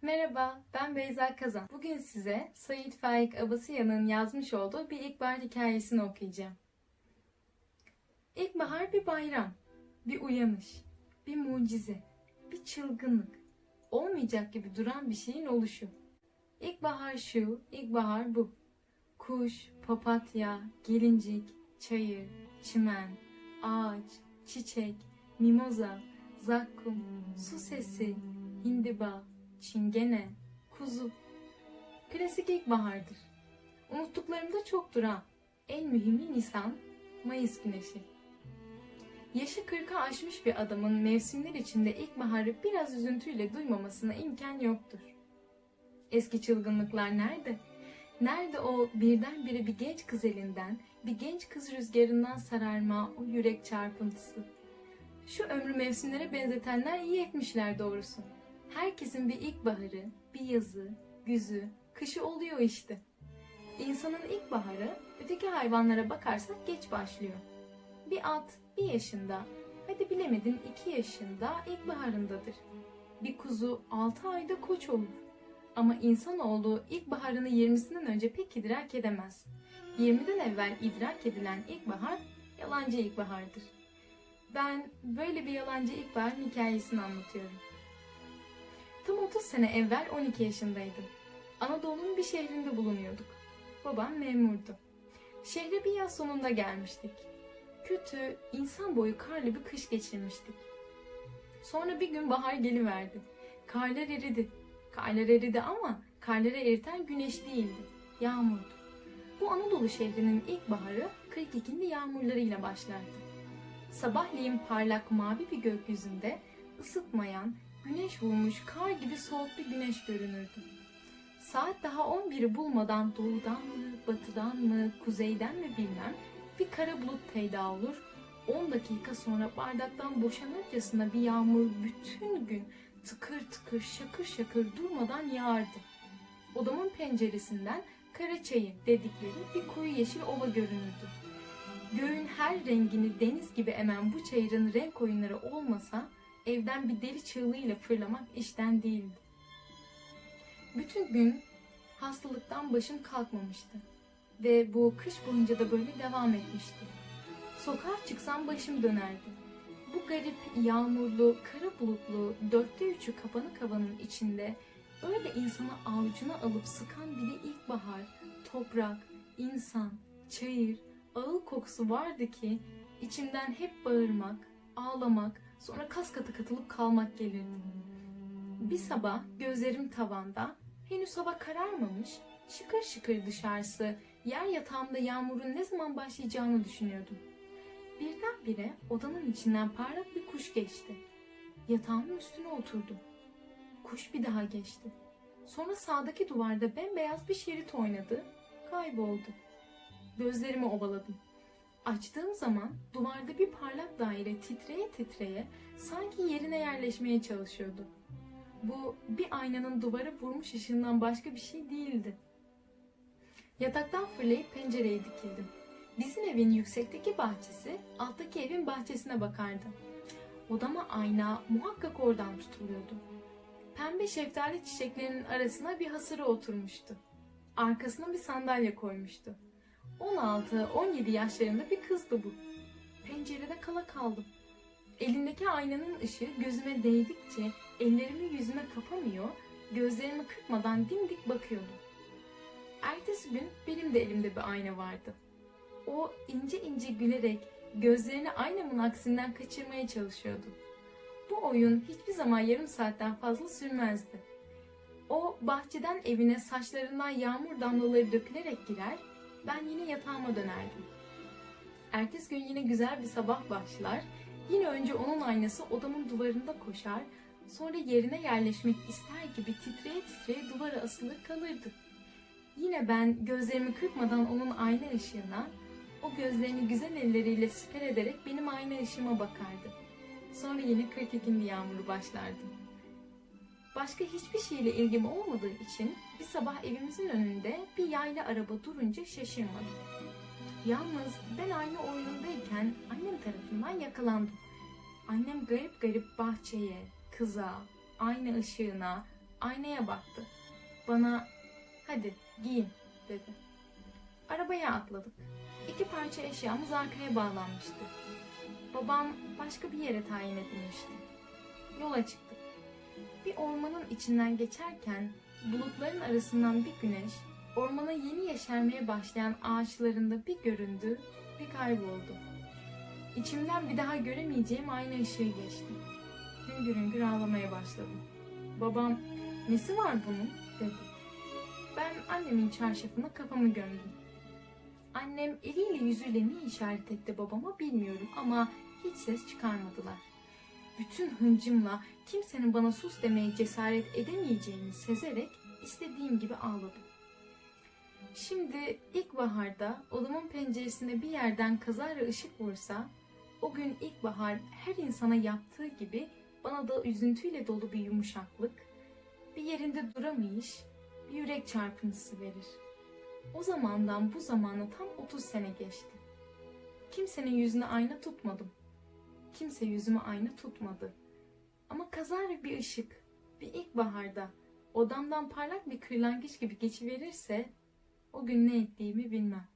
Merhaba, ben Beyza Kazan. Bugün size Said Faik Abasıyan'ın yazmış olduğu bir ilkbahar hikayesini okuyacağım. İlkbahar bir bayram, bir uyanış, bir mucize, bir çılgınlık, olmayacak gibi duran bir şeyin oluşu. İlkbahar şu, ilkbahar bu. Kuş, papatya, gelincik, çayır, çimen, ağaç, çiçek, mimoza, zakkum, su sesi, hindiba, çingene, kuzu. Klasik ilkbahardır. Unuttuklarımda çoktur ha. En mühimi Nisan, Mayıs güneşi. Yaşı 40'ı aşmış bir adamın mevsimler içinde ilkbaharı biraz üzüntüyle duymamasına imkan yoktur. Eski çılgınlıklar nerede? Nerede o birdenbire bir genç kız elinden, bir genç kız rüzgarından sararma o yürek çarpıntısı? Şu ömrü mevsimlere benzetenler iyi etmişler doğrusu. Herkesin bir ilkbaharı, bir yazı, güzü, kışı oluyor işte. İnsanın ilkbaharı, öteki hayvanlara bakarsak geç başlıyor. Bir at 1 yaşında, hadi bilemedin 2 yaşında ilkbaharındadır. Bir kuzu 6 ayda koç olur. Ama insanoğlu ilkbaharını 20'sinden önce pek idrak edemez. 20'den evvel idrak edilen ilkbahar, yalancı ilkbahardır. Ben böyle bir yalancı ilkbaharın hikayesini anlatıyorum. Tam 30 sene evvel 12 yaşındaydım. Anadolu'nun bir şehrinde bulunuyorduk. Babam memurdu. Şehre bir yaz sonunda gelmiştik. Kötü, insan boyu karlı bir kış geçirmiştik. Sonra bir gün bahar geliverdi. Karlar eridi. Karlar eridi ama karları eriten güneş değildi. Yağmurdu. Bu Anadolu şehrinin ilkbaharı 42'li yağmurlarıyla başlardı. Sabahleyin parlak mavi bir gökyüzünde ısıtmayan, güneş vurmuş kar gibi soğuk bir güneş görünürdü. Saat daha 11'i bulmadan doğudan mı, batıdan mı, kuzeyden mi bilmem bir kara bulut peyda olur. 10 dakika sonra bardaktan boşanırcasına bir yağmur bütün gün tıkır tıkır şakır şakır durmadan yağardı. Odamın penceresinden Karaçayı dedikleri bir koyu yeşil ova görünürdü. Göğün her rengini deniz gibi emen bu çayırın renk oyunları olmasa evden bir deli çığlığıyla fırlamak işten değildi. Bütün gün hastalıktan başım kalkmamıştı ve bu kış boyunca da böyle devam etmişti. Sokağa çıksam başım dönerdi. Bu garip yağmurlu, kara bulutlu, 3'ü kapanık havanın içinde öyle insanı avucuna alıp sıkan bir de ilkbahar, toprak, insan, çayır, ağıl kokusu vardı ki içimden hep bağırmak, ağlamak, sonra kas katı katılıp kalmak gelirdi. Bir sabah gözlerim tavanda, henüz hava kararmamış, şıkır şıkır dışarısı, yer yatağımda yağmurun ne zaman başlayacağını düşünüyordum. Birdenbire odanın içinden parlak bir kuş geçti. Yatağımın üstüne oturdum. Kuş bir daha geçti. Sonra sağdaki duvarda bembeyaz bir şerit oynadı, kayboldu. Gözlerimi ovaladım. Açtığım zaman duvarda bir parlak daire titreye titreye sanki yerine yerleşmeye çalışıyordu. Bu bir aynanın duvara vurmuş ışığından başka bir şey değildi. Yataktan fırlayıp pencereye dikildim. Bizim evin yüksekteki bahçesi alttaki evin bahçesine bakardı. Odama ayna muhakkak oradan tutuluyordu. Pembe şeftali çiçeklerinin arasına bir hasırı oturmuştu. Arkasına bir sandalye koymuştu. 16-17 yaşlarında bir kızdı bu. Pencerede kala kaldım. Elindeki aynanın ışığı gözüme değdikçe ellerimi yüzüme kapamıyor, gözlerimi kırpmadan dimdik bakıyordum. Ertesi gün benim de elimde bir ayna vardı. O ince ince gülerek gözlerini aynamın aksinden kaçırmaya çalışıyordu. Bu oyun hiçbir zaman yarım saatten fazla sürmezdi. O bahçeden evine saçlarından yağmur damlaları dökülerek girer, ben yine yatağıma dönerdim. Ertesi gün yine güzel bir sabah başlar, yine önce onun aynası odamın duvarında koşar, sonra yerine yerleşmek ister gibi titreye titreye duvara asılı kalırdı. Yine ben gözlerimi kırpmadan onun ayna ışığına, o gözlerini güzel elleriyle siper ederek benim ayna ışığıma bakardı. Sonra yine 42. yağmuru başlardı. Başka hiçbir şeyle ilgim olmadığı için bir sabah evimizin önünde bir yaylı araba durunca şaşırmadım. Yalnız ben aynı oyunundayken annem tarafından yakalandım. Annem garip garip bahçeye, kıza, ayna ışığına, Aynaya baktı. Bana "Hadi giyin" dedi. Arabaya atladık. 2 parça eşyamız arkaya bağlanmıştı. Babam başka bir yere tayin edilmişti. Yola çıktık. Bir ormanın içinden geçerken bulutların arasından bir güneş, ormana yeni yeşermeye başlayan ağaçlarında bir göründü, bir kayboldu. İçimden bir daha göremeyeceğim ayna ışığı geçti. Hüngür hüngür ağlamaya başladım. Babam "Nesi var bunun?" dedi. Ben annemin çarşafına kafamı gömdüm. Annem eliyle yüzüyle ne işaret etti babama bilmiyorum ama hiç ses çıkarmadılar. Bütün hıncımla kimsenin bana sus demeye cesaret edemeyeceğini sezerek istediğim gibi ağladım. Şimdi ilkbaharda odamın penceresine bir yerden kazara ışık vursa, o gün ilkbahar her insana yaptığı gibi bana da üzüntüyle dolu bir yumuşaklık, bir yerinde duramayış, bir yürek çarpıntısı verir. O zamandan bu zamana tam 30 sene geçti. Kimsenin yüzüne ayna tutmadım. Kimse yüzüme ayna tutmadı. Ama kazara bir ışık, bir ilkbaharda odamdan parlak bir kırlangıç gibi geçiverirse o gün ne ettiğimi bilmem.